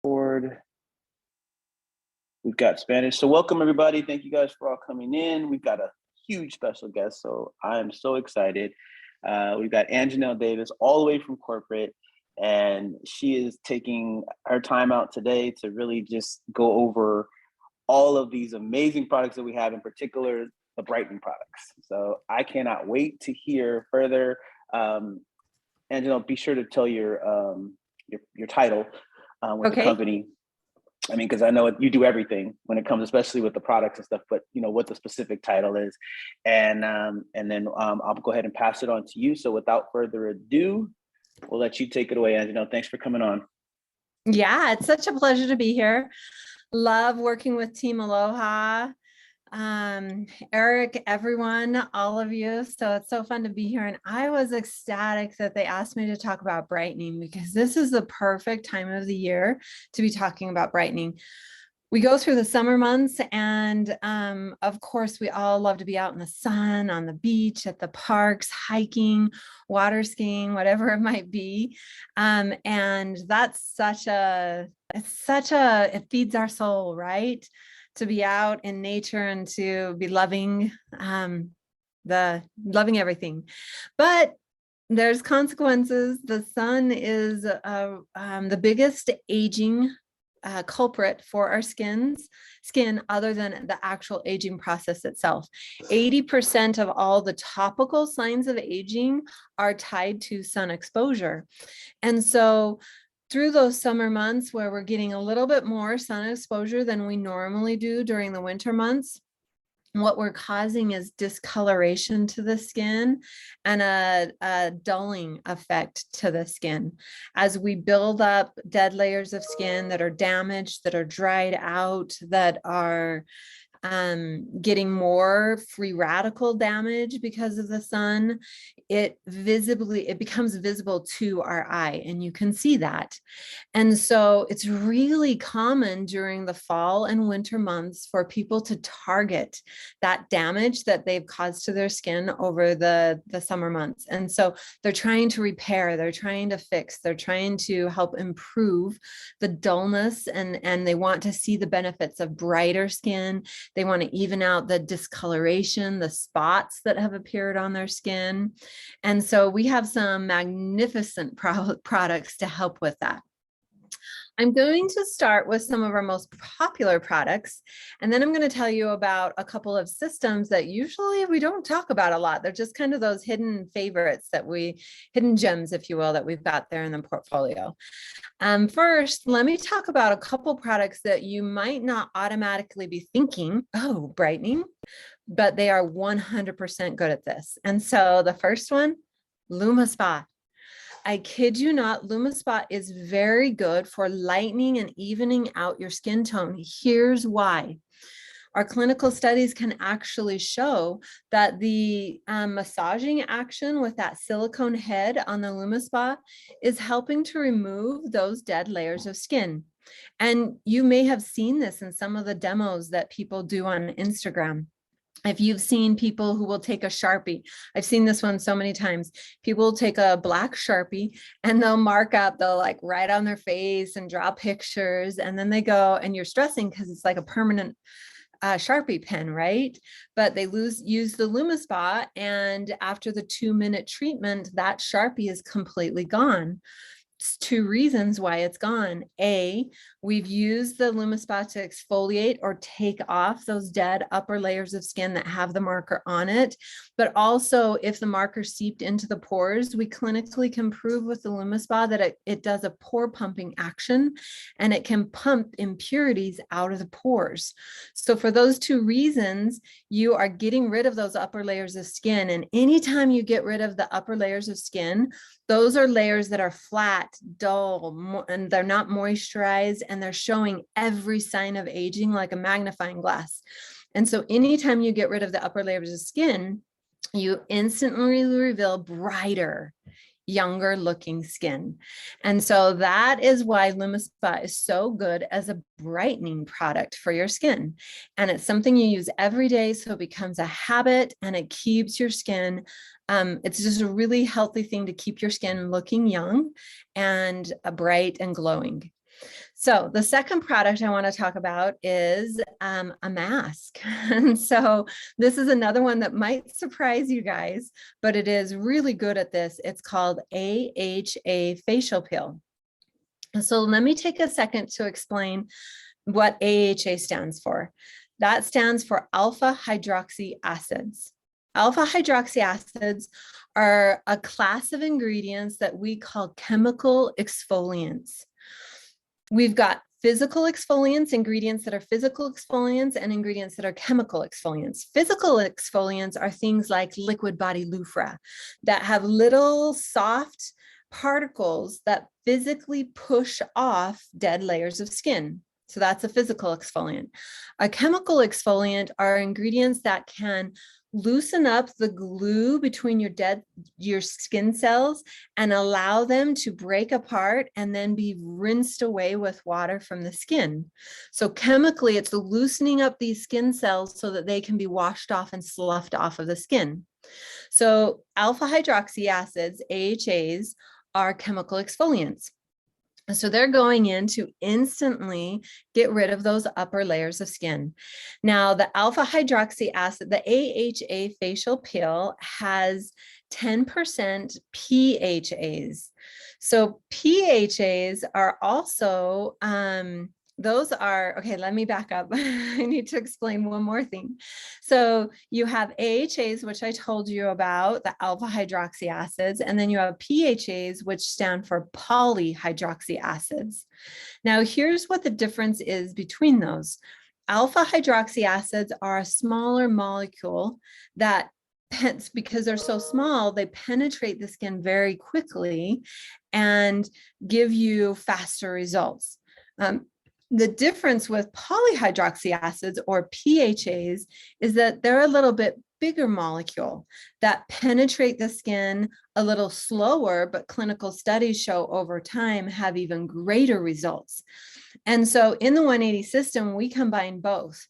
Forward. We've got Spanish. So welcome everybody. Thank you guys for all coming in. We've got a huge special guest, so I am so excited. We've got Angenelle Davis all the way from corporate, and she is taking her time out today to really just go over all of these amazing products that we have, in particular, the brightening products. So I cannot wait to hear further. Angenelle, be sure to tell your title with the company. I mean, because I know you do everything when it comes, especially with the products and stuff, but you know what the specific title is. And then I'll go ahead and pass it on to you. So without further ado, we'll let you take it away, Angenelle. Thanks for coming on. Yeah, it's such a pleasure to be here. Love working with Team Aloha. Eric, everyone, all of you. So it's so fun to be here. And I was ecstatic that they asked me to talk about brightening, because this is the perfect time of the year to be talking about brightening. We go through the summer months, and of course, we all love to be out in the sun, on the beach, at the parks, hiking, water skiing, whatever it might be. And that's it feeds our soul, right? To be out in nature and to be loving everything. But there's consequences. The sun is the biggest aging culprit for our skin other than the actual aging process itself. 80% of all the topical signs of aging are tied to sun exposure. And so through those summer months where we're getting a little bit more sun exposure than we normally do during the winter months, what we're causing is discoloration to the skin and a dulling effect to the skin. As we build up dead layers of skin that are damaged, that are dried out, that are getting more free radical damage because of the sun, it becomes visible to our eye, and you can see that. And so it's really common during the fall and winter months for people to target that damage that they've caused to their skin over the summer months. And so they're trying to repair, they're trying to fix, they're trying to help improve the dullness, and they want to see the benefits of brighter skin. They want to even out the discoloration, the spots that have appeared on their skin. And so we have some magnificent products to help with that. I'm going to start with some of our most popular products, and then I'm going to tell you about a couple of systems that usually we don't talk about a lot. They're just kind of those hidden favorites hidden gems, if you will, that we've got there in the portfolio. First, let me talk about a couple products that you might not automatically be thinking, oh, brightening, but they are 100% good at this. And so the first one, LumiSpa. I kid you not, LumiSpa is very good for lightening and evening out your skin tone. Here's why. Our clinical studies can actually show that the massaging action with that silicone head on the LumiSpa is helping to remove those dead layers of skin. And you may have seen this in some of the demos that people do on Instagram. If you've seen people who will take a Sharpie, I've seen this one so many times. People will take a black Sharpie and they'll like write on their face and draw pictures. And then they go, and you're stressing because it's like a permanent Sharpie pen, right? But they use the LumiSpa, and after the 2-minute treatment, that Sharpie is completely gone. It's 2 reasons why it's gone. A, we've used the LumiSpa to exfoliate or take off those dead upper layers of skin that have the marker on it. But also, if the marker seeped into the pores, we clinically can prove with the LumiSpa that it does a pore pumping action, and it can pump impurities out of the pores. So for those 2 reasons, you are getting rid of those upper layers of skin. And anytime you get rid of the upper layers of skin, those are layers that are flat, dull, and they're not moisturized, and they're showing every sign of aging like a magnifying glass. And so anytime you get rid of the upper layers of skin, you instantly reveal brighter, younger looking skin. And so that is why LumiSpa is so good as a brightening product for your skin. And it's something you use every day, so it becomes a habit and it keeps your skin. It's just a really healthy thing to keep your skin looking young and bright and glowing. So the second product I want to talk about is a mask. And so this is another one that might surprise you guys, but it is really good at this. It's called AHA facial peel. So let me take a second to explain what AHA stands for. That stands for alpha hydroxy acids. Alpha hydroxy acids are a class of ingredients that we call chemical exfoliants. We've got physical exfoliants, ingredients that are physical exfoliants, and ingredients that are chemical exfoliants. Physical exfoliants are things like liquid body loofah that have little soft particles that physically push off dead layers of skin. So that's a physical exfoliant. A chemical exfoliant are ingredients that can loosen up the glue between your skin cells and allow them to break apart and then be rinsed away with water from the skin. So chemically, it's loosening up these skin cells so that they can be washed off and sloughed off of the skin. So alpha hydroxy acids, AHAs, are chemical exfoliants. So they're going in to instantly get rid of those upper layers of skin. Now, the alpha hydroxy acid, the AHA facial peel has 10% PHAs. So PHAs are also, those are, okay, let me back up. I need to explain one more thing. So you have AHAs, which I told you about, the alpha hydroxy acids, and then you have PHAs, which stand for polyhydroxy acids. Now, here's what the difference is between those. Alpha hydroxy acids are a smaller molecule that, because they're so small, they penetrate the skin very quickly and give you faster results. The difference with polyhydroxy acids, or PHAs, is that they're a little bit bigger molecule that penetrate the skin a little slower, but clinical studies show over time have even greater results. And so in the 180 system, we combine both.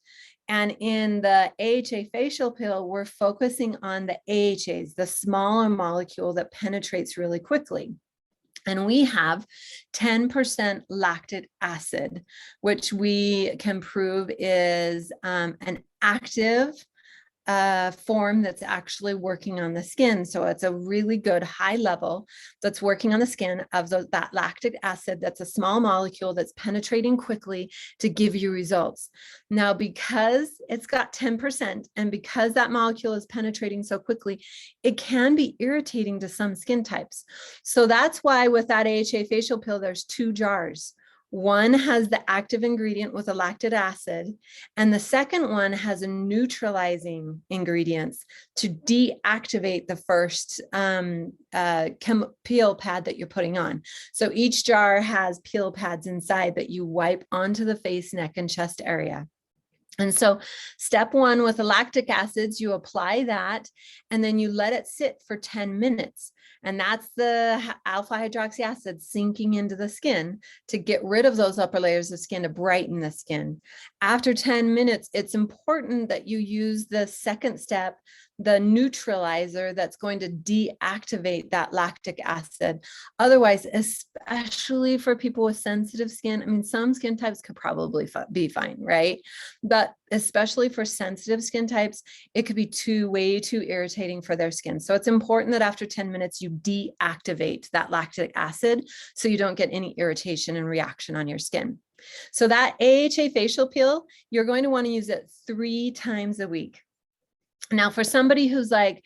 And in the AHA facial peel, we're focusing on the AHAs, the smaller molecule that penetrates really quickly. And we have 10% lactic acid, which we can prove is an active form that's actually working on the skin. So it's a really good high level that's working on the skin of that lactic acid. That's a small molecule that's penetrating quickly to give you results. Now, because it's got 10% and because that molecule is penetrating so quickly, it can be irritating to some skin types. So that's why with that AHA facial peel, there's 2 jars. One has the active ingredient with a lactic acid, and the second one has a neutralizing ingredients to deactivate the first peel pad that you're putting on. So each jar has peel pads inside that you wipe onto the face, neck, and chest area. And so step 1 with the lactic acids, you apply that and then you let it sit for 10 minutes. And that's the alpha hydroxy acid sinking into the skin to get rid of those upper layers of skin, to brighten the skin. After 10 minutes, it's important that you use the second step, the neutralizer, that's going to deactivate that lactic acid. Otherwise, especially for people with sensitive skin, I mean, some skin types could probably be fine, right? But especially for sensitive skin types, it could be way too irritating for their skin. So it's important that after 10 minutes, you deactivate that lactic acid so you don't get any irritation and reaction on your skin. So that AHA facial peel, you're going to want to use it 3 times a week. Now, for somebody who's like,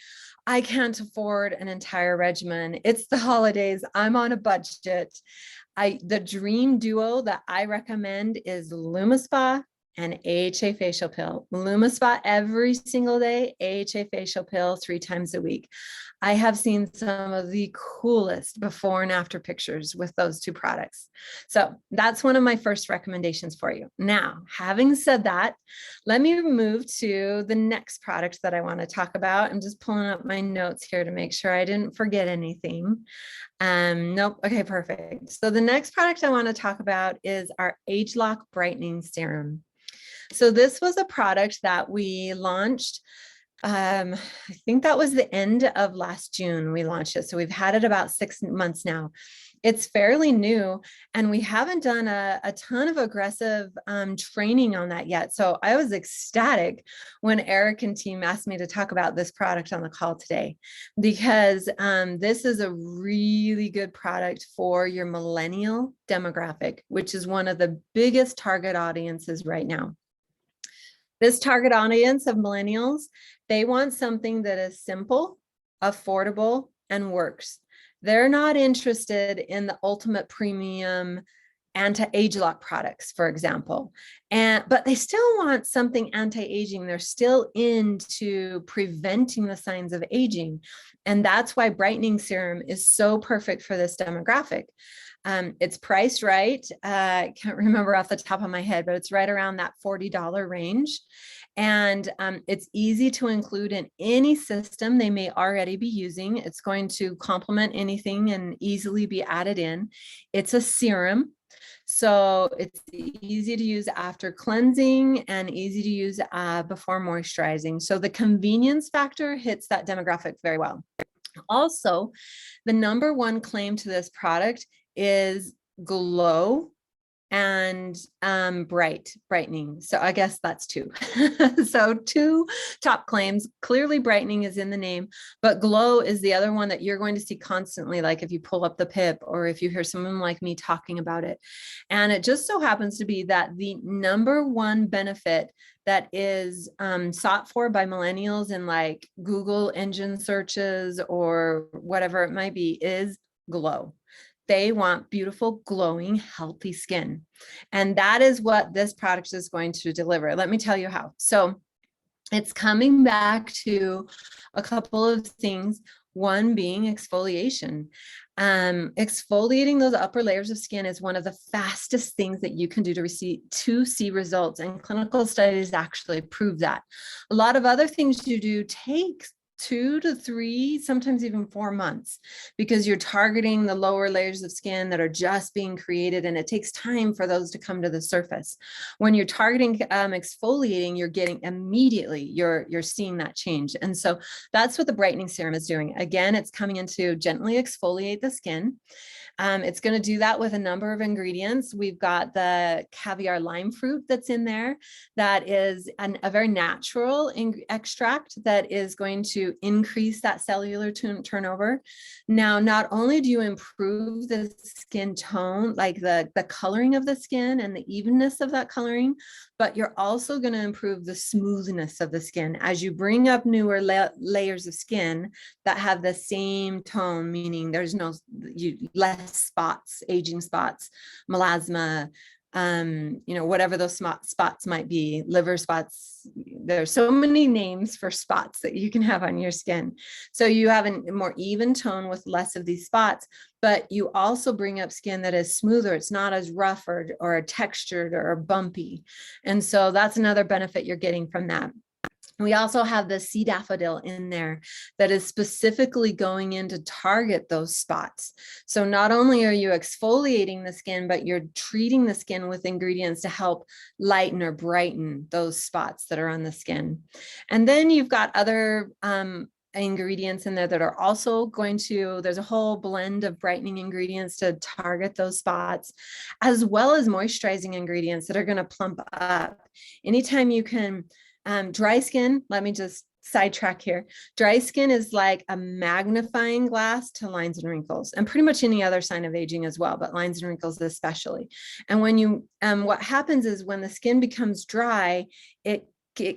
I can't afford an entire regimen, it's the holidays, I'm on a budget, the dream duo that I recommend is LumiSpa and AHA facial peel. LumiSpa every single day, AHA facial peel 3 times a week. I have seen some of the coolest before and after pictures with those 2 products. So that's one of my first recommendations for you. Now, having said that, let me move to the next product that I want to talk about. I'm just pulling up my notes here to make sure I didn't forget anything. Nope. Okay, perfect. So the next product I want to talk about is our ageLOC Brightening Serum. So this was a product that we launched. I think that was the end of last June we launched it. So we've had it about 6 months now. It's fairly new, and we haven't done a ton of aggressive training on that yet. So I was ecstatic when Eric and team asked me to talk about this product on the call today, because this is a really good product for your millennial demographic, which is one of the biggest target audiences right now. This target audience of millennials, they want something that is simple, affordable, and works. They're not interested in the ultimate premium anti-ageLOC products, for example, but they still want something anti-aging. They're still into preventing the signs of aging. And that's why Brightening Serum is so perfect for this demographic. It's priced right. I can't remember off the top of my head, but it's right around that $40 range. And it's easy to include in any system they may already be using. It's going to complement anything and easily be added in. It's a serum, so it's easy to use after cleansing and easy to use before moisturizing. So the convenience factor hits that demographic very well. Also, the number one claim to this is glow and brightening. So I guess that's two. So two top claims. Clearly brightening is in the name, but glow is the other one that you're going to see constantly, like if you pull up the pip or if you hear someone like me talking about it. And it just so happens to be that the number one benefit that is sought for by millennials in like Google engine searches or whatever it might be is glow. They want beautiful, glowing, healthy skin. And that is what this product is going to deliver. Let me tell you how. So it's coming back to a couple of things. One being exfoliation. Exfoliating those upper layers of skin is one of the fastest things that you can do to see results. And clinical studies actually prove that. A lot of other things you do take 2 to 3, sometimes even 4 months, because you're targeting the lower layers of skin that are just being created, and it takes time for those to come to the surface. When you're targeting exfoliating, you're getting immediately, you're seeing that change. And so that's what the Brightening Serum is doing. Again, it's coming in to gently exfoliate the skin. It's going to do that with a number of ingredients. We've got the caviar lime fruit that's in there. That is a very natural extract that is going to increase that cellular turnover. Now, not only do you improve the skin tone, like the coloring of the skin and the evenness of that coloring, but you're also going to improve the smoothness of the skin as you bring up newer layers of skin that have the same tone, meaning there's less spots, aging spots, melasma, whatever those spots might be, liver spots. There's so many names for spots that you can have on your skin. So you have a more even tone with less of these spots, but you also bring up skin that is smoother. It's not as rough or textured or bumpy. And so that's another benefit you're getting from that. We also have the sea daffodil in there that is specifically going in to target those spots. So not only are you exfoliating the skin, but you're treating the skin with ingredients to help lighten or brighten those spots that are on the skin. And then you've got other ingredients in there that are also there's a whole blend of brightening ingredients to target those spots, as well as moisturizing ingredients that are going to plump up. Anytime you can dry skin, let me just sidetrack here. Dry skin is like a magnifying glass to lines and wrinkles, and pretty much any other sign of aging as well, but lines and wrinkles especially. And when you, what happens is when the skin becomes dry, it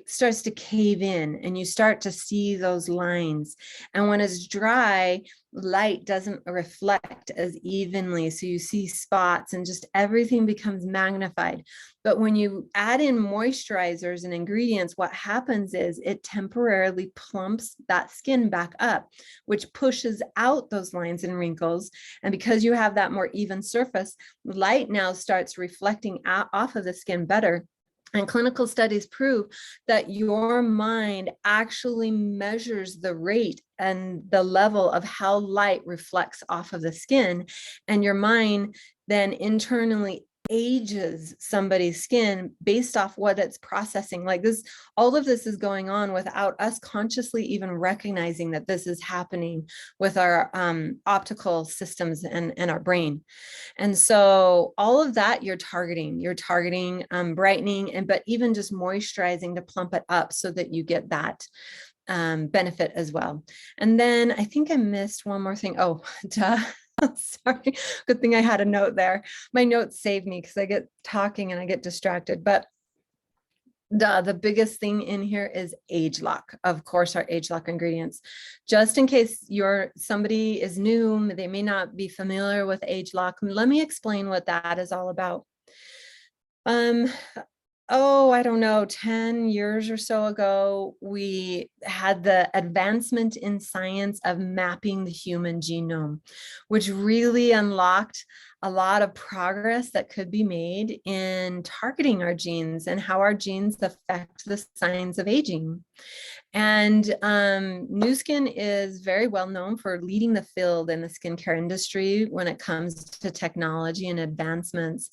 starts to cave in and you start to see those lines. And when it's dry, light doesn't reflect as evenly. So you see spots and just everything becomes magnified. But when you add in moisturizers and ingredients, what happens is it temporarily plumps that skin back up, which pushes out those lines and wrinkles. And because you have that more even surface, light now starts reflecting off of the skin better. And clinical studies prove that your mind actually measures the rate and the level of how light reflects off of the skin. And your mind then internally ages somebody's skin based off what it's processing. Like this, all of this is going on without us consciously even recognizing that this is happening with our optical systems and our brain. And so all of that you're targeting brightening, but even just moisturizing to plump it up so that you get that benefit as well. And then I think I missed one more thing. Oh, duh. Sorry. Good thing I had a note there. My notes save me because I get talking and I get distracted. But the biggest thing in here is ageLOC. Of course, our ageLOC ingredients. Just in case somebody is new, they may not be familiar with ageLOC. Let me explain what that is all about. I don't know, 10 years or so ago, we had the advancement in science of mapping the human genome, which really unlocked a lot of progress that could be made in targeting our genes and how our genes affect the signs of aging. And Nu Skin is very well known for leading the field in the skincare industry when it comes to technology and advancements.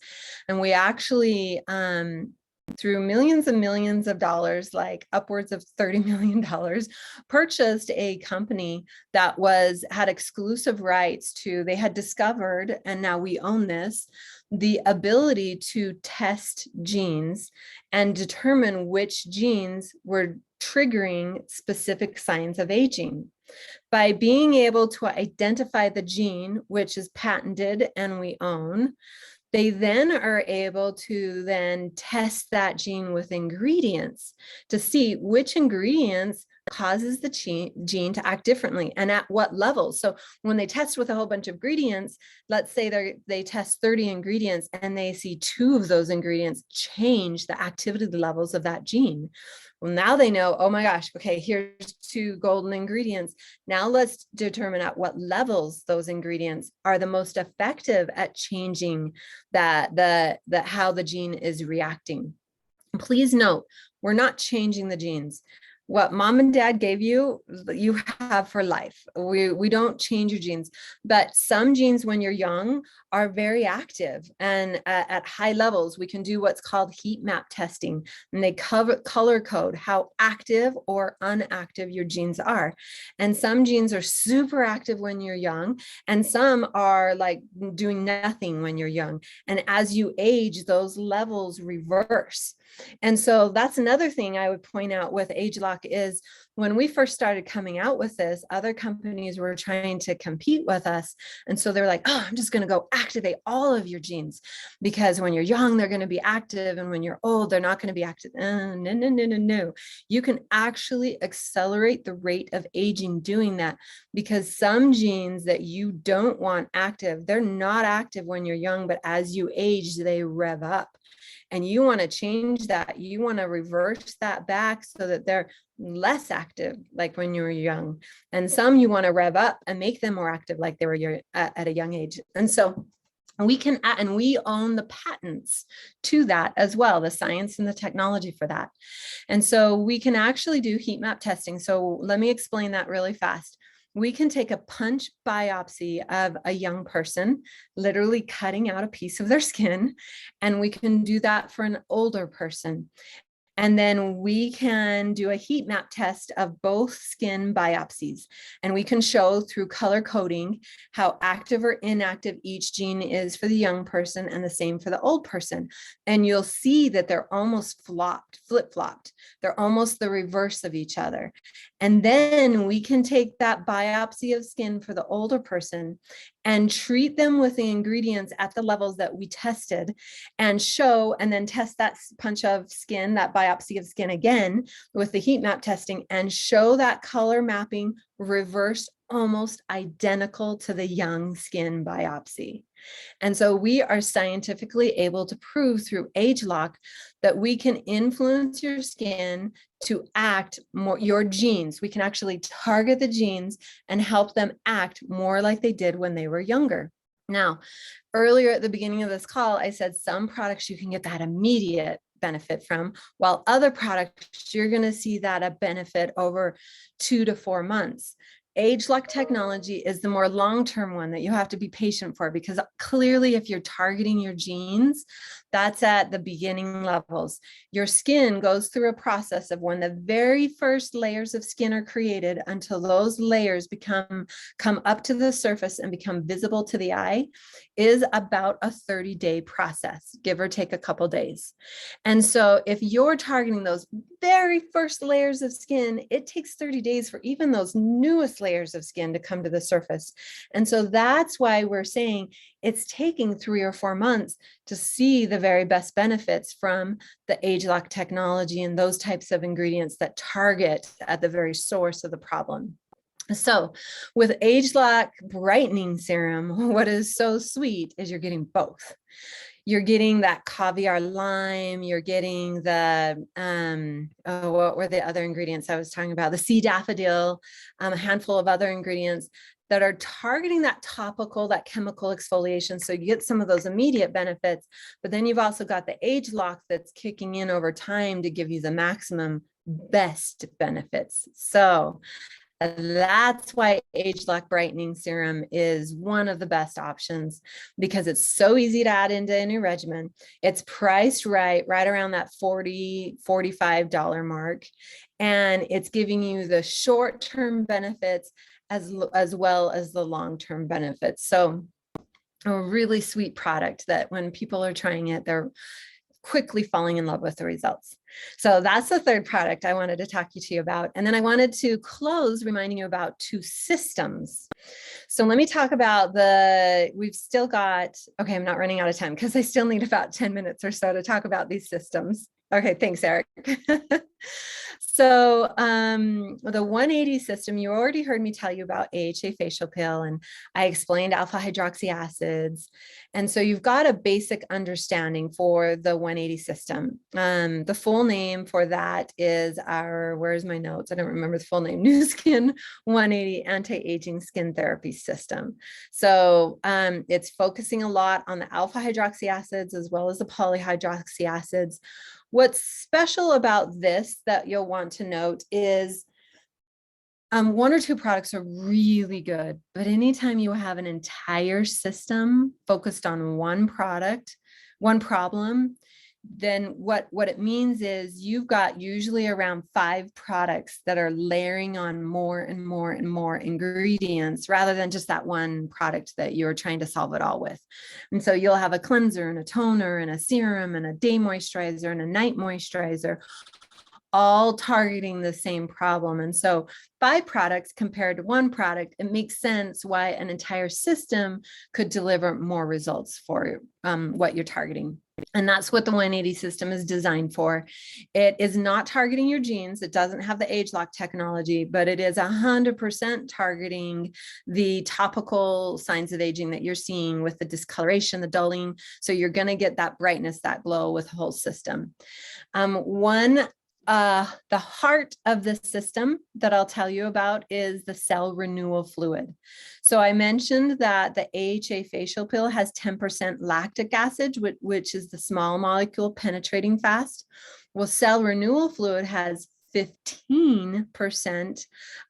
And we actually, through millions and millions of dollars, like upwards of $30 million, purchased a company that had exclusive rights to, they had discovered, and now we own this, the ability to test genes and determine which genes were triggering specific signs of aging. By being able to identify the gene, which is patented and we own, they then are able to then test that gene with ingredients to see which ingredients causes the gene to act differently and at what levels. So when they test with a whole bunch of ingredients, let's say they test 30 ingredients and they see 2 of those ingredients change the activity levels of that gene. Well, now they know, oh my gosh, okay, here's 2 golden ingredients. Now let's determine at what levels those ingredients are the most effective at changing how the gene is reacting. Please note, we're not changing the genes. What mom and dad gave you, you have for life. We don't change your genes, but some genes when you're young are very active, and at high levels, we can do what's called heat map testing, and they color code how active or inactive your genes are. And some genes are super active when you're young, and some are like doing nothing when you're young. And as you age, those levels reverse. And so that's another thing I would point out with ageLOC is when we first started coming out with this, other companies were trying to compete with us. And so they're like, oh, I'm just going to go activate all of your genes because when you're young, they're going to be active. And when you're old, they're not going to be active. No. You can actually accelerate the rate of aging doing that because some genes that you don't want active, they're not active when you're young, but as you age, they rev up. And you want to change that. You want to reverse that back so that they're less active, like when you were young. And some you want to rev up and make them more active, like they were at a young age. And so we can, and we own the patents to that as well, the science and the technology for that. And so we can actually do heat map testing. So let me explain that really fast. We can take a punch biopsy of a young person, literally cutting out a piece of their skin, and we can do that for an older person. And then we can do a heat map test of both skin biopsies. And we can show through color coding how active or inactive each gene is for the young person and the same for the old person. And you'll see that they're almost flip-flopped. They're almost the reverse of each other. And then we can take that biopsy of skin for the older person and treat them with the ingredients at the levels that we tested and show, and then test that punch of skin, that biopsy of skin again with the heat map testing and show that color mapping reversed almost identical to the young skin biopsy. And so we are scientifically able to prove through ageLOC that we can influence your skin to act more, your genes. We can actually target the genes and help them act more like they did when they were younger. Now, earlier at the beginning of this call, I said some products you can get that immediate benefit from, while other products, you're going to see that a benefit over 2 to 4 months. ageLOC technology is the more long-term one that you have to be patient for, because clearly if you're targeting your genes, that's at the beginning levels. Your skin goes through a process of when the very first layers of skin are created until those layers come up to the surface and become visible to the eye is about a 30-day process, give or take a couple days. And so if you're targeting those very first layers of skin, it takes 30 days for even those newest layers of skin to come to the surface. And so that's why we're saying it's taking 3 or 4 months to see the very best benefits from the ageLOC technology and those types of ingredients that target at the very source of the problem. So with ageLOC Brightening Serum, what is so sweet is you're getting both. You're getting that caviar lime, you're getting the, what were the other ingredients I was talking about? The sea daffodil, a handful of other ingredients that are targeting that topical, that chemical exfoliation. So you get some of those immediate benefits, but then you've also got the ageLOC that's kicking in over time to give you the maximum best benefits. So that's why ageLOC Brightening Serum is one of the best options, because it's so easy to add into any regimen. It's priced right around that $40, $45 mark. And it's giving you the short-term benefits as well as the long-term benefits. So a really sweet product that when people are trying it, they're quickly falling in love with the results. So that's the third product I wanted to talk to you about. And then I wanted to close reminding you about 2 systems. So let me talk about we've still got, okay, I'm not running out of time because I still need about 10 minutes or so to talk about these systems. Okay, thanks, Eric. So the 180 system, you already heard me tell you about AHA facial peel, and I explained alpha hydroxy acids. And so you've got a basic understanding for the 180 system. The full name for that is where's my notes? I don't remember the full name. New Skin 180 Anti-Aging Skin Therapy System. So it's focusing a lot on the alpha hydroxy acids as well as the polyhydroxy acids. What's special about this that you'll want to note is 1 or 2 products are really good, but anytime you have an entire system focused on one product, one problem, then what it means is you've got usually around 5 products that are layering on more and more and more ingredients rather than just that one product that you're trying to solve it all with. And so you'll have a cleanser and a toner and a serum and a day moisturizer and a night moisturizer, all targeting the same problem. And so 5 products compared to 1 product, it makes sense why an entire system could deliver more results for what you're targeting. And that's what the 180 system is designed for. It is not targeting your genes. It doesn't have the ageLOC technology, but it is 100% targeting the topical signs of aging that you're seeing with the discoloration, the dulling. So you're going to get that brightness, that glow with the whole system. The heart of the system that I'll tell you about is the cell renewal fluid. So I mentioned that the AHA facial peel has 10% lactic acid, which is the small molecule penetrating fast. Well, cell renewal fluid has 15%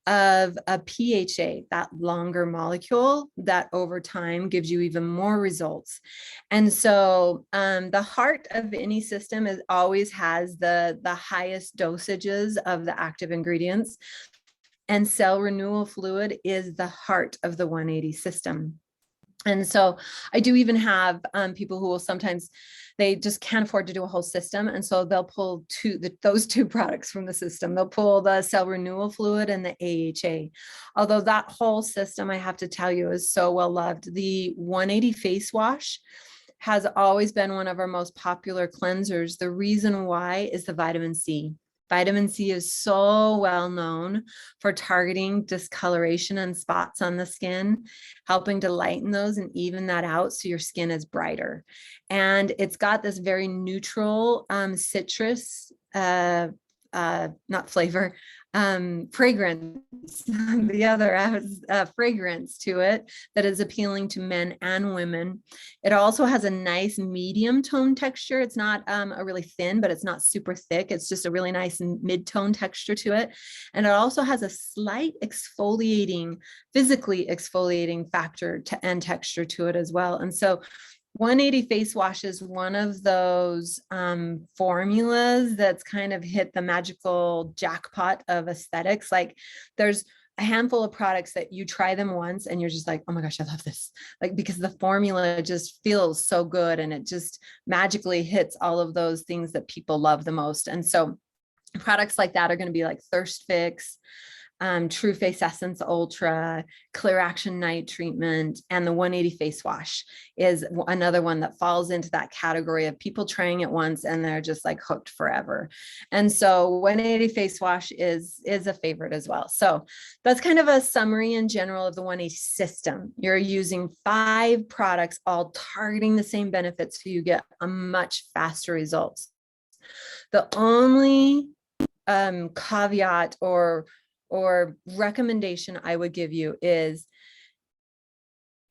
of a PHA, that longer molecule that over time gives you even more results. And so the heart of any system always has the highest dosages of the active ingredients. And cell renewal fluid is the heart of the 180 system. And so I do even have people who will sometimes, they just can't afford to do a whole system. And so they'll pull those 2 products from the system. They'll pull the cell renewal fluid and the AHA. Although that whole system, I have to tell you, is so well loved. The 180 face wash has always been one of our most popular cleansers. The reason why is the vitamin C. Vitamin C is so well known for targeting discoloration and spots on the skin, helping to lighten those and even that out so your skin is brighter. And it's got this very neutral citrus not flavor, fragrance. The other has fragrance to it that is appealing to men and women. It also has a nice medium tone texture. It's not a really thin, but it's not super thick. It's just a really nice mid-tone texture to it. And it also has a slight exfoliating, physically exfoliating factor and texture to it as well. And so 180 face wash is one of those formulas that's kind of hit the magical jackpot of aesthetics. Like there's a handful of products that you try them once and you're just like, oh my gosh, I love this. Like, because the formula just feels so good and it just magically hits all of those things that people love the most. And so products like that are going to be like Thirst Fix, True Face Essence Ultra, Clear Action Night Treatment, and the 180 Face Wash is another one that falls into that category of people trying it once and they're just like hooked forever. And so 180 Face Wash is a favorite as well. So that's kind of a summary in general of the 180 system. You're using 5 products all targeting the same benefits so you get a much faster results. The only caveat or recommendation I would give you is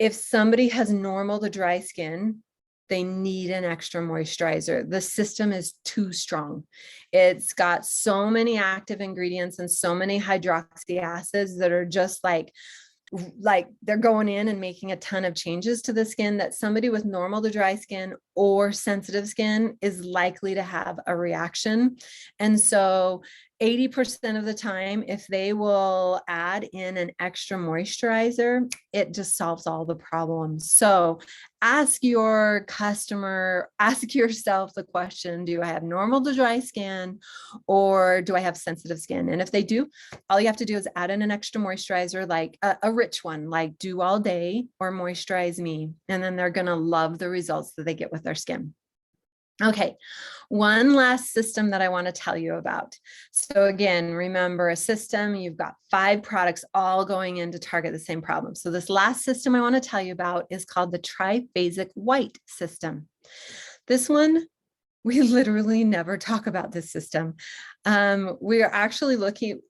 if somebody has normal to dry skin, they need an extra moisturizer. The system is too strong. It's got so many active ingredients and so many hydroxy acids that are just like they're going in and making a ton of changes to the skin that somebody with normal to dry skin or sensitive skin is likely to have a reaction. And so 80% of the time, if they will add in an extra moisturizer, it just solves all the problems. So ask your customer, ask yourself the question, do I have normal to dry skin or do I have sensitive skin? And if they do, all you have to do is add in an extra moisturizer, like a rich one, like Do All Day or Moisturize Me. And then they're going to love the results that they get with their skin. Okay, one last system that I want to tell you about. So again, remember a system, you've got 5 products all going in to target the same problem. So this last system I want to tell you about is called the Tri-Phasic White system. This one, we literally never talk about this system. We are actually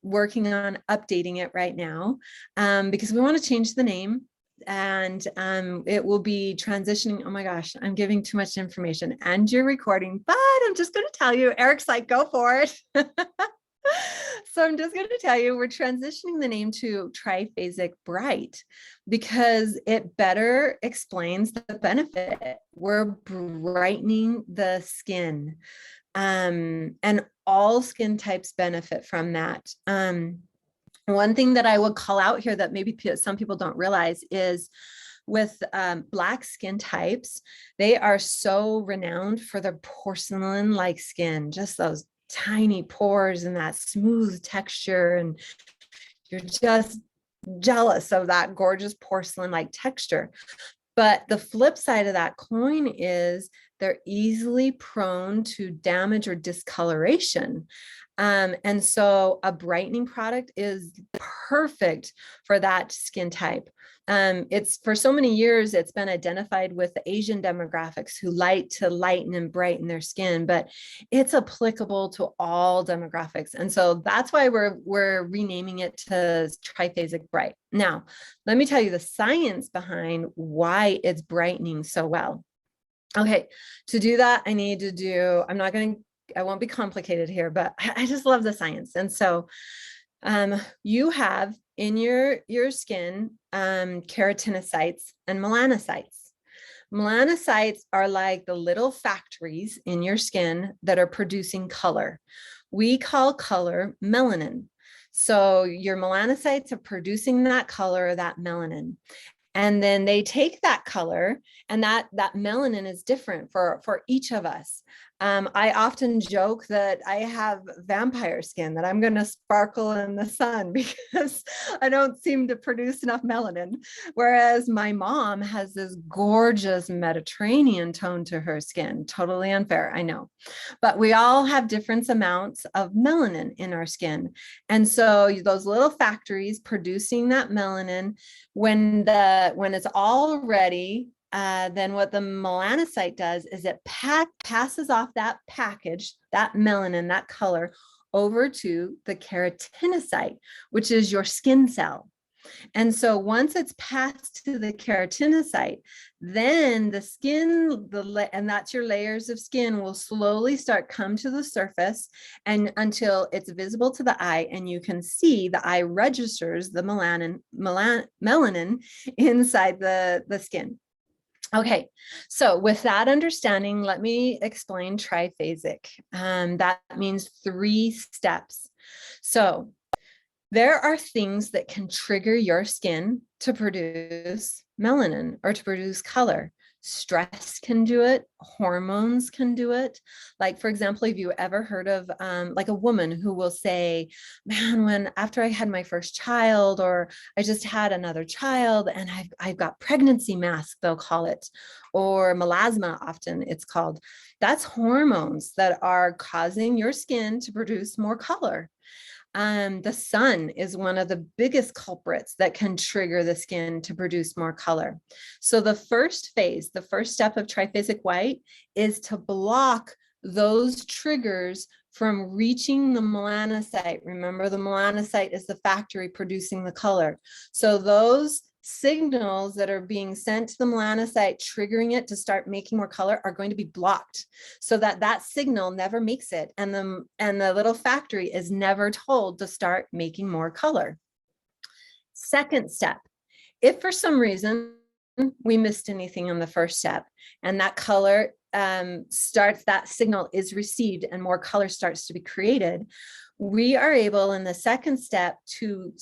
working on updating it right now because we want to change the name. And it will be transitioning. Oh my gosh, I'm giving too much information and you're recording, but I'm just going to tell you, Eric's like, go for it. So I'm just going to tell you, we're transitioning the name to Tri-Phasic Bright because it better explains the benefit. We're brightening the skin and all skin types benefit from that. One thing that I would call out here that maybe some people don't realize is with Black skin types, they are so renowned for their porcelain-like skin, just those tiny pores and that smooth texture. And you're just jealous of that gorgeous porcelain-like texture. But the flip side of that coin is they're easily prone to damage or discoloration. And so a brightening product is perfect for that skin type. It's for so many years, it's been identified with the Asian demographics who like to lighten and brighten their skin, but it's applicable to all demographics. And so that's why we're renaming it to Tri-Phasic Bright. Now, let me tell you the science behind why it's brightening so well. Okay, to do that, I won't be complicated here, but I just love the science. And so you have in your skin keratinocytes and melanocytes. Melanocytes are like the little factories in your skin that are producing color. We call color melanin. So your melanocytes are producing that color, that melanin. And then they take that color, and that melanin is different for each of us. I often joke that I have vampire skin, that I'm going to sparkle in the sun because I don't seem to produce enough melanin. Whereas my mom has this gorgeous Mediterranean tone to her skin. Totally unfair, I know. But we all have different amounts of melanin in our skin. And so those little factories producing that melanin, when it's all ready, then what the melanocyte does is it passes off that package, that melanin, that color, over to the keratinocyte, which is your skin cell. And so once it's passed to the keratinocyte, then the skin, and that's your layers of skin, will slowly start come to the surface, and until it's visible to the eye and you can see the eye registers the melanin inside the skin. Okay, so with that understanding, let me explain Tri-Phasic. That means 3 steps. So there are things that can trigger your skin to produce melanin or to produce color. Stress can do it. Hormones can do it. Like, for example, have you ever heard of like a woman who will say, man, after I had my first child, or I just had another child and I've got pregnancy mask, they'll call it, or melasma, often it's called. That's hormones that are causing your skin to produce more color. The sun is one of the biggest culprits that can trigger the skin to produce more color. So the first phase, the first step of Tri-Phasic white, is to block those triggers from reaching the melanocyte. Remember, the melanocyte is the factory producing the color. So those signals that are being sent to the melanocyte, triggering it to start making more color, are going to be blocked, so that that signal never makes it, and the little factory is never told to start making more color. Second step, if for some reason we missed anything on the first step and that color starts, that signal is received and more color starts to be created, we are able in the second step to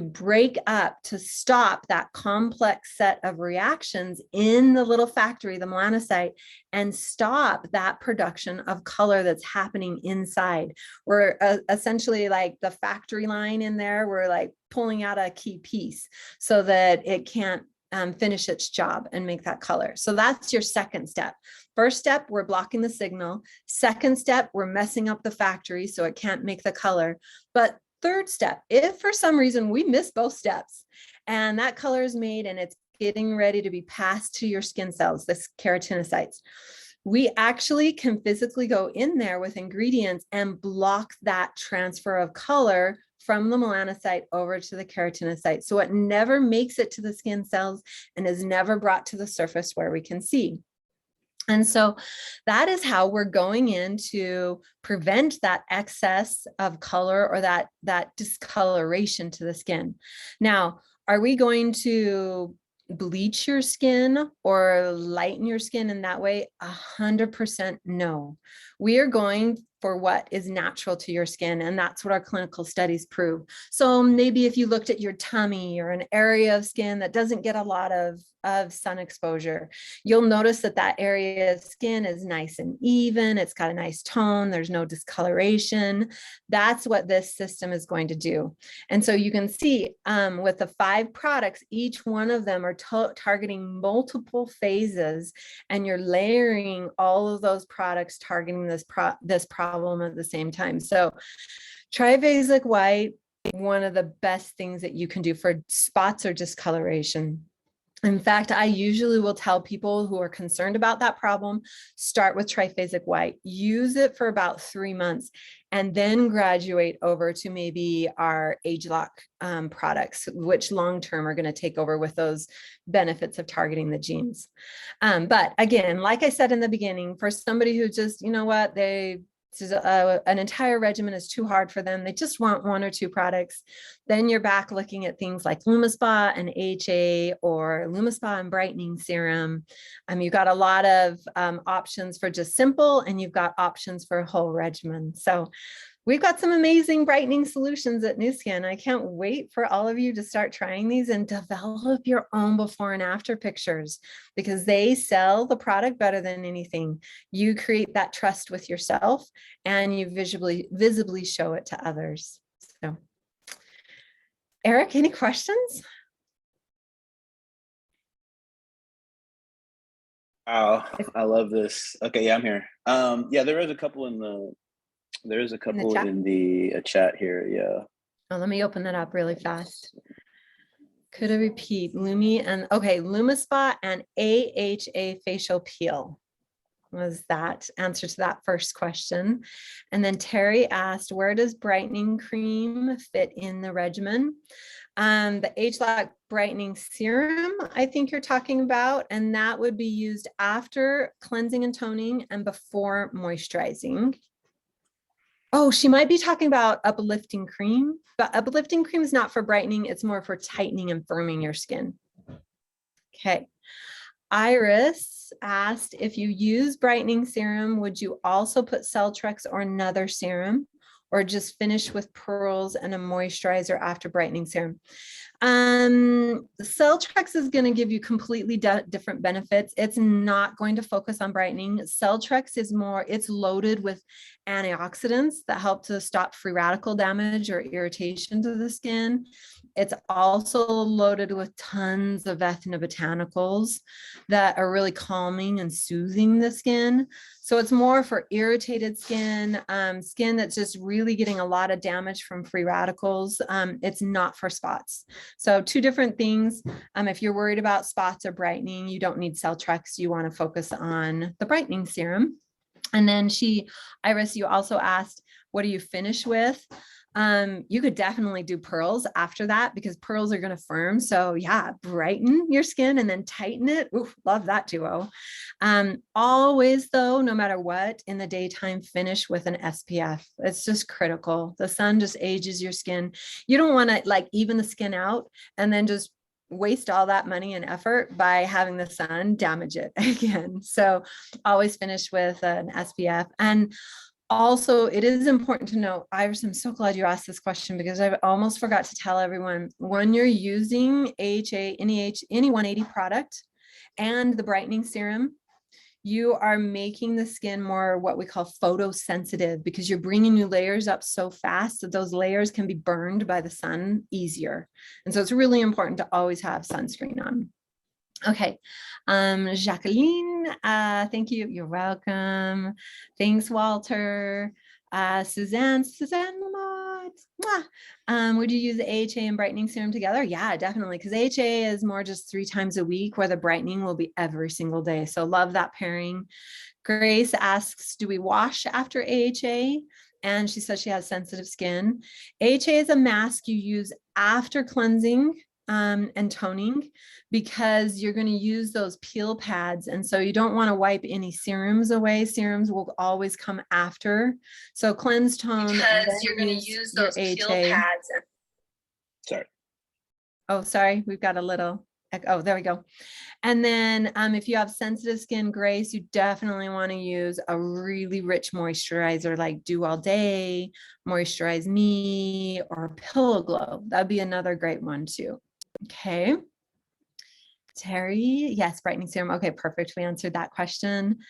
break up, to stop that complex set of reactions in the little factory, the melanocyte, and stop that production of color that's happening inside. We're essentially like the factory line in there. We're like pulling out a key piece so that it can't finish its job and make that color. So that's your second step. First step, we're blocking the signal. Second step, we're messing up the factory so it can't make the color. But third step, if for some reason we miss both steps and that color is made and it's getting ready to be passed to your skin cells, the keratinocytes, we actually can physically go in there with ingredients and block that transfer of color from the melanocyte over to the keratinocyte, so it never makes it to the skin cells and is never brought to the surface where we can see. And so that is how we're going in to prevent that excess of color or that discoloration to the skin. Now, are we going to bleach your skin or lighten your skin in that way? 100% no. We are going for what is natural to your skin, and that's what our clinical studies prove. So maybe if you looked at your tummy or an area of skin that doesn't get a lot of sun exposure, you'll notice that that area of skin is nice and even. It's got a nice tone. There's no discoloration. That's what this system is going to do. And so you can see with the 5 products, each one of them are targeting multiple phases, and you're layering all of those products targeting this problem at the same time. So Tri-Phasic white, one of the best things that you can do for spots or discoloration. In fact, I usually will tell people who are concerned about that problem, start with Tri-Phasic white, use it for about 3 months, and then graduate over to maybe our ageLOC products, which long-term are going to take over with those benefits of targeting the genes. But again, like I said in the beginning, for somebody who just, you know what, an entire regimen is too hard for them, they just want 1 or 2 products, then you're back looking at things like LumiSpa and AHA, or LumiSpa and Brightening Serum. You've got a lot of options for just simple, and you've got options for a whole regimen. So we've got some amazing brightening solutions at Nu Skin. I can't wait for all of you to start trying these and develop your own before and after pictures, because they sell the product better than anything. You create that trust with yourself, and you visibly show it to others. So, Eric, any questions? Wow, I love this. Okay, yeah, I'm here. Yeah, there is a couple in the chat here. Yeah. Oh, let me open that up really fast. Could I repeat LumiSpa and AHA facial peel? was that answer to that first question. And then Terry asked, where does brightening cream fit in the regimen? The ageLOC brightening serum, I think you're talking about, and that would be used after cleansing and toning and before moisturizing. Oh, she might be talking about uplifting cream, but uplifting cream is not for brightening. It's more for tightening and firming your skin. Okay. Iris asked, if you use brightening serum, would you also put Celtrex or another serum, or just finish with pearls and a moisturizer after brightening serum? Celtrex is going to give you completely different benefits. It's not going to focus on brightening. Celtrex is more, it's loaded with antioxidants that help to stop free radical damage or irritation to the skin. It's also loaded with tons of ethnobotanicals that are really calming and soothing the skin. So it's more for irritated skin, skin that's just really getting a lot of damage from free radicals. It's not for spots. So two different things. If you're worried about spots or brightening, you don't need Celtrex. You want to focus on the brightening serum. And then Iris, you also asked, what do you finish with? You could definitely do pearls after that because pearls are going to firm. So yeah, brighten your skin and then tighten it. Ooh, love that duo. Always though, no matter what, in the daytime, finish with an SPF. It's just critical. The sun just ages your skin. You don't want to like even the skin out and then just waste all that money and effort by having the sun damage it again. So always finish with an SPF. And also, it is important to know, Iris, I'm so glad you asked this question because I almost forgot to tell everyone, when you're using AHA, any 180 product and the brightening serum, you are making the skin more what we call photosensitive because you're bringing new layers up so fast that those layers can be burned by the sun easier. And so it's really important to always have sunscreen on. Okay, Jacqueline, thank you. You're welcome. Thanks, Walter. Suzanne Lamont. Would you use the AHA and brightening serum together? Yeah, definitely, because AHA is more just 3 times a week, where the brightening will be every single day. So love that pairing. Grace asks, do we wash after AHA? And she says she has sensitive skin. AHA is a mask you use after cleansing and toning, because you're going to use those peel pads. And so you don't want to wipe any serums away. Serums will always come after. So cleanse, tone, because you're going to use those peel pads. Sorry. Oh, sorry. We've got a little, oh, there we go. And then if you have sensitive skin, Grace, you definitely want to use a really rich moisturizer like Dew All Day, Moisturize Me, or Pillow Glow. That'd be another great one too. Okay. Terry, yes, brightening serum. Okay, perfect. We answered that question.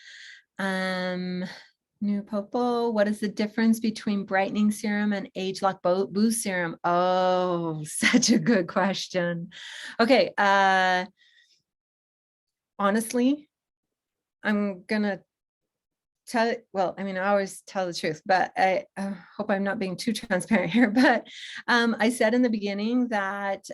New Popo, what is the difference between brightening serum and ageLOC boost serum? Oh, such a good question. Okay, honestly, I'm gonna tell, well, I mean, I always tell the truth, but I hope I'm not being too transparent here, but I said in the beginning that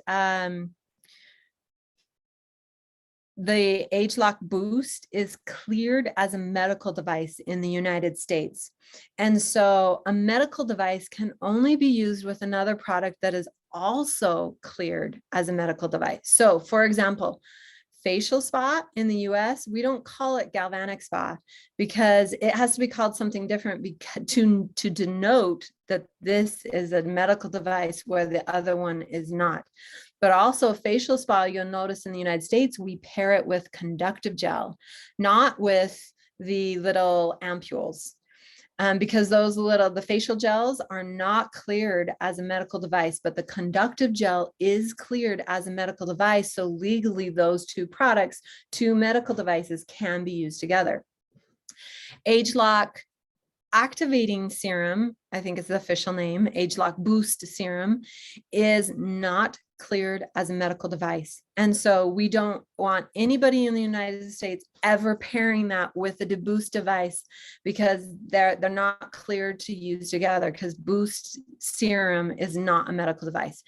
the ageLOC boost is cleared as a medical device in the United States. And so a medical device can only be used with another product that is also cleared as a medical device. So for example, facial spa in the US, we don't call it galvanic spa because it has to be called something different to denote that this is a medical device where the other one is not. But also facial spa, you'll notice in the United States, we pair it with conductive gel, not with the little ampules. Because the facial gels are not cleared as a medical device, but the conductive gel is cleared as a medical device. So legally, those two products, two medical devices, can be used together. ageLOC activating serum, I think is the official name, ageLOC boost serum, is not cleared as a medical device. And so we don't want anybody in the United States ever pairing that with the boost device because they're not cleared to use together, because boost serum is not a medical device.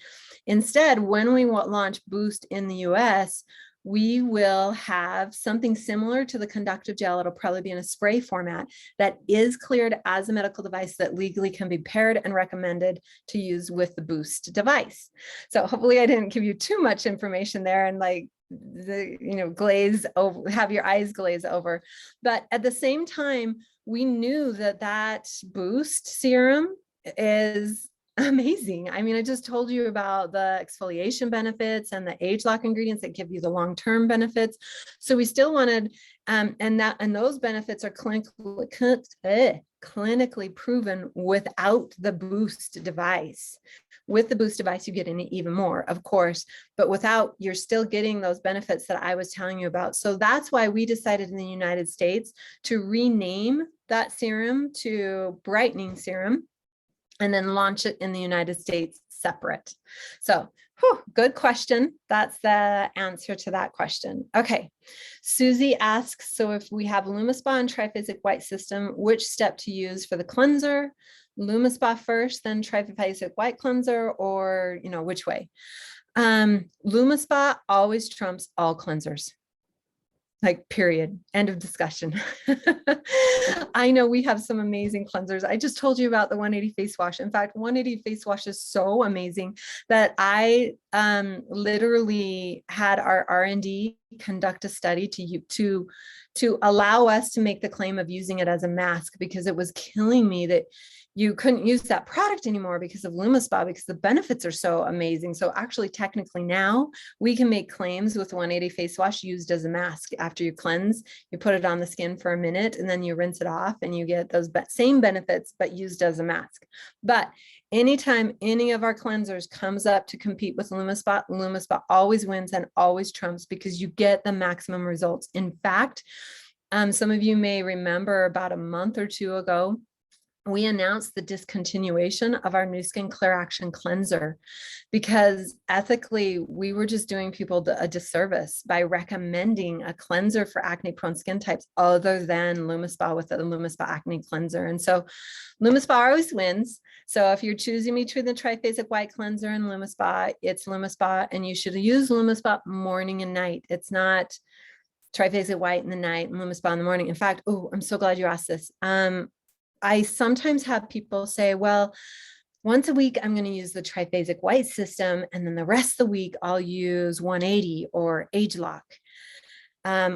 Instead, when we launch boost in the US, we will have something similar to the conductive gel. It'll probably be in a spray format that is cleared as a medical device that legally can be paired and recommended to use with the Boost device. So hopefully I didn't give you too much information there and like glaze over, have your eyes glaze over. But at the same time, we knew that Boost serum is amazing. I mean, I just told you about the exfoliation benefits and the ageLOC ingredients that give you the long-term benefits. So we still wanted, and those benefits are clinically proven without the Boost device. With the Boost device, you get even more, of course, but without, you're still getting those benefits that I was telling you about. So that's why we decided in the United States to rename that serum to Brightening Serum, and then launch it in the United States separate. So, good question. That's the answer to that question. Okay, Susie asks, so if we have LumiSpa and Tri-Phasic white system, which step to use for the cleanser? LumiSpa first, then Tri-Phasic white cleanser, or which way? LumiSpa always trumps all cleansers. Like, period, end of discussion. I know we have some amazing cleansers. I just told you about the 180 face wash. In fact, 180 face wash is so amazing that I literally had our R&D conduct a study to allow us to make the claim of using it as a mask, because it was killing me that you couldn't use that product anymore because of LumiSpa, because the benefits are so amazing. So actually, technically now we can make claims with 180 face wash used as a mask. After you cleanse, you put it on the skin for a minute and then you rinse it off and you get those same benefits, but used as a mask. But anytime any of our cleansers comes up to compete with LumiSpa, LumiSpa always wins and always trumps, because you get the maximum results. In fact, some of you may remember about a month or two ago, we announced the discontinuation of our Nu Skin Clear Action Cleanser, because ethically we were just doing people a disservice by recommending a cleanser for acne prone skin types other than LumiSpa with the LumiSpa acne cleanser. And so LumiSpa always wins. So if you're choosing between the Tri-Phasic white cleanser and LumiSpa, it's LumiSpa, and you should use LumiSpa morning and night. It's not Tri-Phasic white in the night and LumiSpa in the morning. In fact, I'm so glad you asked this. I sometimes have people say, well, once a week, I'm going to use the Tri-Phasic white system, and then the rest of the week, I'll use 180 or ageLOC.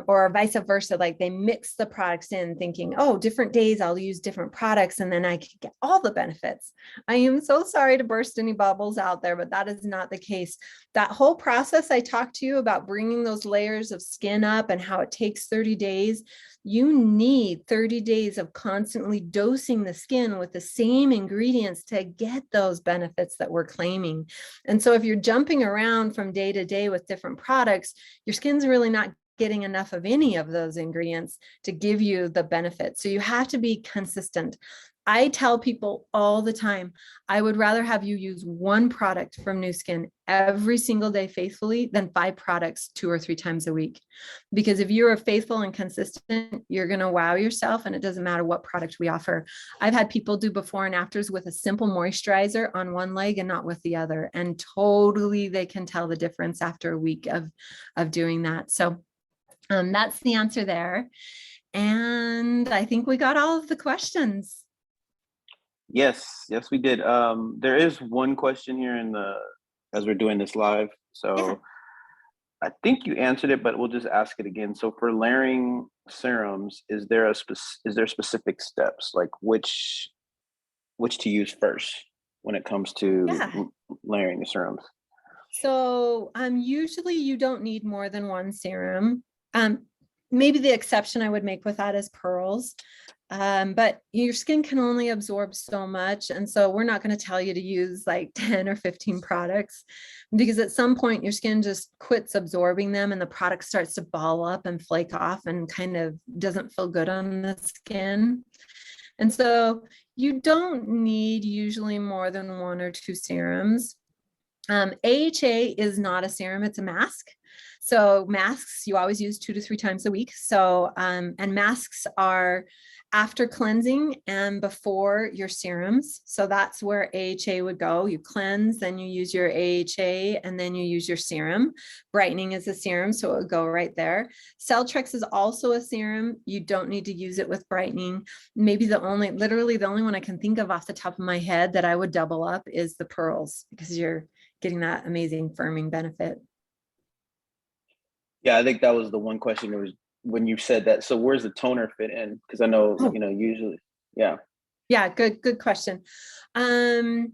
Or vice versa, like they mix the products in thinking, different days I'll use different products and then I can get all the benefits. I am so sorry to burst any bubbles out there, but that is not the case. That whole process I talked to you about, bringing those layers of skin up and how it takes 30 days, you need 30 days of constantly dosing the skin with the same ingredients to get those benefits that we're claiming. And so if you're jumping around from day to day with different products, your skin's really not getting enough of any of those ingredients to give you the benefit. So you have to be consistent. I tell people all the time, I would rather have you use one product from Nu Skin every single day faithfully than 5 products 2 or 3 times a week. Because if you're faithful and consistent, you're going to wow yourself, and it doesn't matter what product we offer. I've had people do before and afters with a simple moisturizer on one leg and not with the other. And totally they can tell the difference after a week of doing that. So that's the answer there. And I think we got all of the questions. Yes, we did. There is one question here as we're doing this live. So yeah. I think you answered it, but we'll just ask it again. So for layering serums, is there specific steps, like which to use first when it comes to layering the serums? So usually you don't need more than one serum. Maybe the exception I would make with that is pearls. But your skin can only absorb so much. And so we're not going to tell you to use like 10 or 15 products, because at some point your skin just quits absorbing them and the product starts to ball up and flake off and kind of doesn't feel good on the skin. And so you don't need usually more than 1 or 2 serums. AHA is not a serum, it's a mask. So masks, you always use 2 to 3 times a week. So, and masks are after cleansing and before your serums. So that's where AHA would go. You cleanse, then you use your AHA, and then you use your serum. Brightening is a serum, so it would go right there. Celtrex is also a serum. You don't need to use it with brightening. Maybe literally the only one I can think of off the top of my head that I would double up is the pearls, because you're getting that amazing firming benefit. Yeah, I think that was the one question that was when you said that. So where's the toner fit in? Because I know, usually, yeah. Yeah, good question. Toner,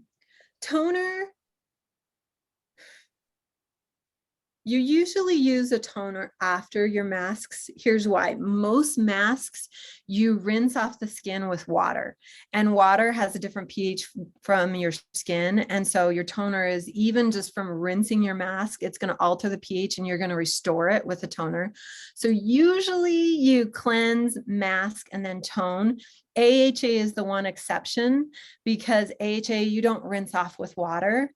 you usually use a toner after your masks. Here's why. Most masks, you rinse off the skin with water, and water has a different pH from your skin. And so your toner is, even just from rinsing your mask, it's going to alter the pH and you're going to restore it with a toner. So usually you cleanse, mask, and then tone. AHA is the one exception, because AHA, you don't rinse off with water.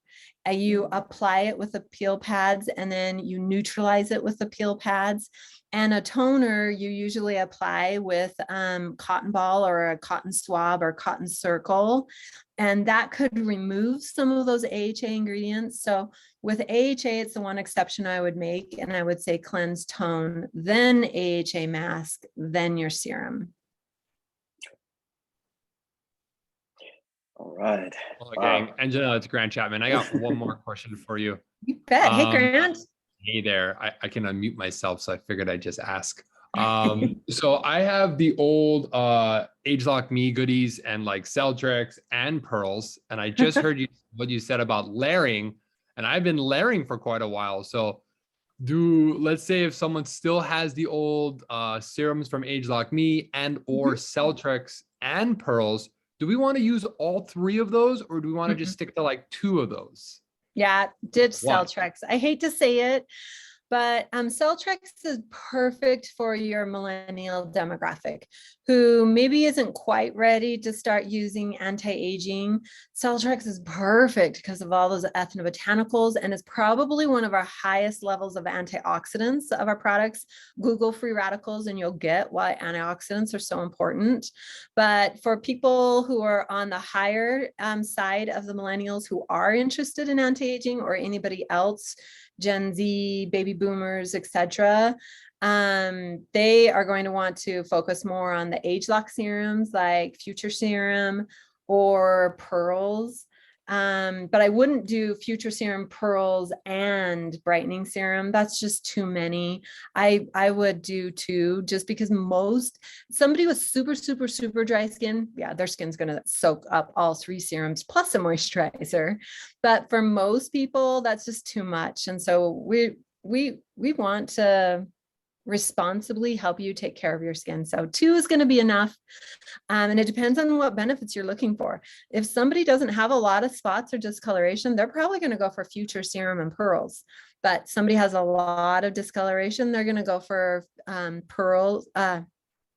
You apply it with the peel pads, and then you neutralize it with the peel pads. And a toner you usually apply with cotton ball or a cotton swab or cotton circle, and that could remove some of those AHA ingredients. So with AHA, it's the one exception I would make, and I would say cleanse, tone, then AHA mask, then your serum. All right. Well, gang, Angenelle, it's Grant Chapman. I got one more question for you. You bet. Hey, Grant. Hey there. I can unmute myself, so I figured I'd just ask. So I have the old ageLOC Me goodies and like Celtrex and pearls, and I just heard what you said about layering, and I've been layering for quite a while. So let's say if someone still has the old serums from ageLOC Me and or Celtrex and pearls, do we want to use all three of those, or do we want to just stick to like two of those? Yeah, ditch Celtrex. I hate to say it, but Celtrex is perfect for your millennial demographic who maybe isn't quite ready to start using anti-aging. Celtrex is perfect because of all those ethnobotanicals, and it's probably one of our highest levels of antioxidants of our products. Google free radicals and you'll get why antioxidants are so important. But for people who are on the higher side of the millennials who are interested in anti-aging, or anybody else, Gen Z, baby boomers, etc., they are going to want to focus more on the ageLOC serums like Future Serum or pearls. But I wouldn't do Future Serum, pearls, and Brightening Serum. That's just too many. I would do two, just because somebody with super dry skin, yeah, their skin's going to soak up all three serums plus a moisturizer. But for most people, that's just too much. And so we want to responsibly help you take care of your skin. So two is going to be enough. And it depends on what benefits you're looking for. If somebody doesn't have a lot of spots or discoloration, they're probably going to go for Future Serum and pearls. But somebody has a lot of discoloration, they're going to go for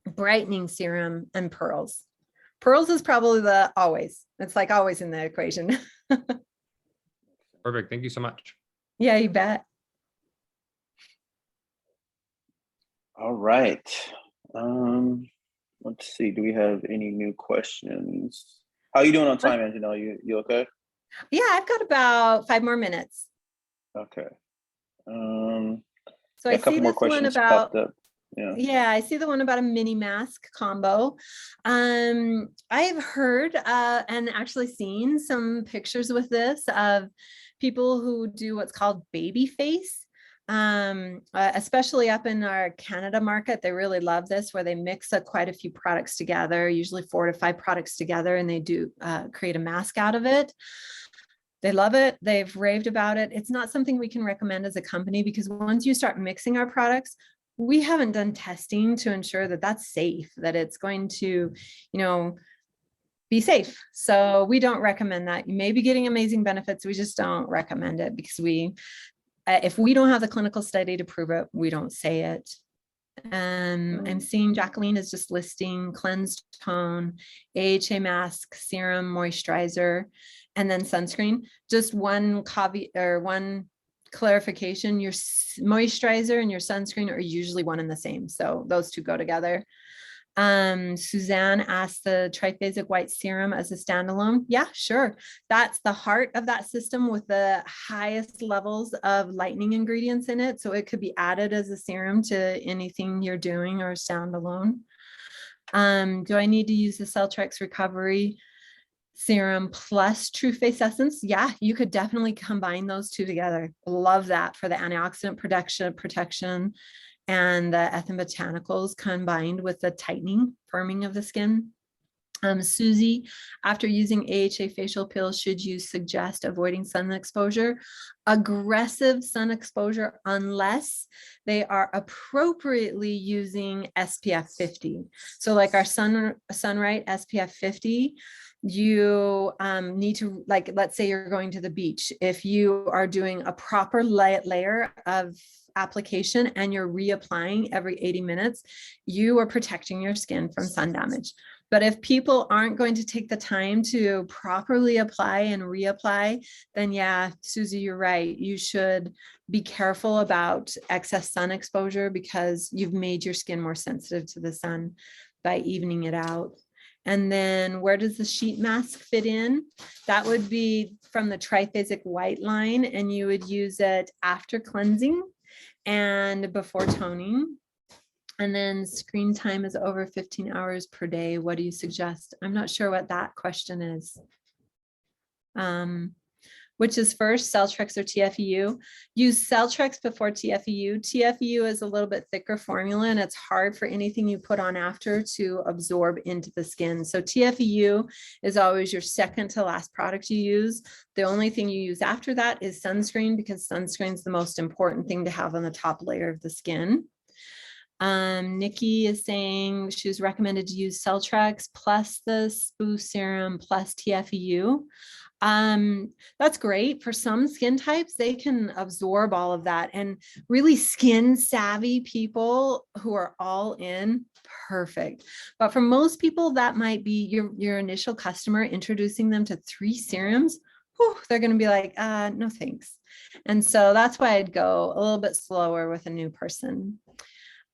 Brightening Serum and pearls. Pearls is probably it's like always in the equation. Perfect. Thank you so much. Yeah, you bet. All right. Let's see. Do we have any new questions? How are you doing on time, Angenelle? You okay? Yeah, I've got about 5 more minutes. Okay. So a couple more questions popped up. Yeah, I see the one about a mini mask combo. I've heard and actually seen some pictures with this of people who do what's called baby face. Especially up in our Canada market, they really love this, where they mix quite a few products together, usually 4 to 5 products together, and they do create a mask out of it. They love it. They've raved about it. It's not something we can recommend as a company, because once you start mixing our products, we haven't done testing to ensure that that's safe, that it's going to, be safe. So we don't recommend that. You may be getting amazing benefits. We just don't recommend it, because if we don't have the clinical study to prove it, we don't say it. I'm seeing Jacqueline is just listing cleansed tone, AHA mask, serum, moisturizer, and then sunscreen. Just one caveat or one clarification: your moisturizer and your sunscreen are usually one and the same. So those two go together. Suzanne asked the Tri-Phasic white serum as a standalone. Yeah, sure. That's the heart of that system with the highest levels of lightening ingredients in it. So it could be added as a serum to anything you're doing or standalone. Do I need to use the Celtrex recovery serum plus True Face Essence? Yeah, you could definitely combine those two together. Love that for the antioxidant protection and the ethnobotanicals combined with the tightening, firming of the skin. Susie, after using AHA facial pills, should you suggest avoiding sun exposure? Aggressive sun exposure, unless they are appropriately using SPF 50. So like our Sunright SPF 50, you need to, like, let's say you're going to the beach. If you are doing a proper layer of application and you're reapplying every 80 minutes, you are protecting your skin from sun damage. But if people aren't going to take the time to properly apply and reapply, then yeah, Susie, you're right. You should be careful about excess sun exposure because you've made your skin more sensitive to the sun by evening it out. And then where does the sheet mask fit in? That would be from the Tri-Phasic white line, and you would use it after cleansing and before toning. And then screen time is over 15 hours per day. What do you suggest? I'm not sure what that question is. Which is first, Celtrex or TFEU? Use Celtrex before TFEU. TFEU is a little bit thicker formula and it's hard for anything you put on after to absorb into the skin. So TFEU is always your second to last product you use. The only thing you use after that is sunscreen, because sunscreen is the most important thing to have on the top layer of the skin. Nikki is saying she was recommended to use Celtrex plus the SPOO serum plus TFEU. That's great for some skin types. They can absorb all of that, and really skin savvy people who are all in, perfect. But for most people, that might be your initial customer, introducing them to 3 serums. Whew, they're going to be like, no, thanks. And so that's why I'd go a little bit slower with a new person.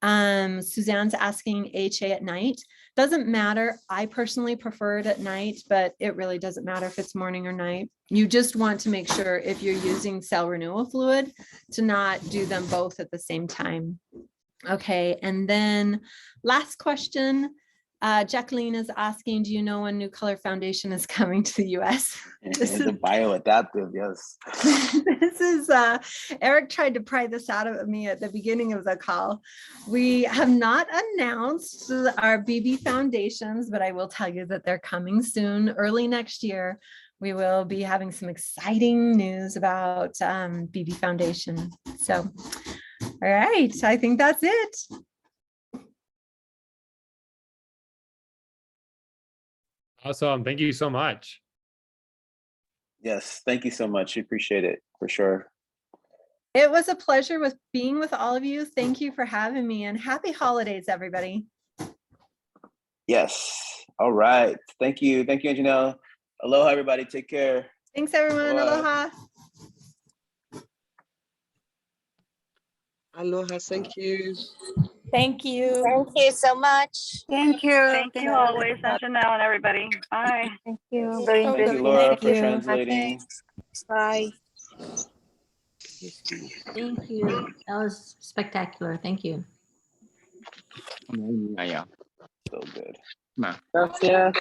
Suzanne's asking AHA at night. Doesn't matter. I personally prefer it at night, but it really doesn't matter if it's morning or night. You just want to make sure if you're using cell renewal fluid to not do them both at the same time. Okay, and then last question. Jacqueline is asking, do you know when New Color Foundation is coming to the US? This is a bioadaptive, yes. This is, Eric tried to pry this out of me at the beginning of the call. We have not announced our BB foundations, but I will tell you that they're coming soon, early next year. We will be having some exciting news about BB Foundation. So, all right, I think that's it. Awesome. Thank you so much. Yes, thank you so much. We appreciate it for sure. It was a pleasure being with all of you. Thank you for having me, and happy holidays, everybody. Yes. All right. Thank you. Thank you, Angenelle. Aloha, everybody. Take care. Thanks, everyone. Bye. Aloha. Aloha, thank you. Thank you. Thank you so much. Thank you. Thank you guys. always, Angenelle and everybody. Bye. Thank you. Very Thank you, interesting. Laura, Thank for you. translating. Bye. Thank you. That was spectacular. Thank you. So good. Gracias.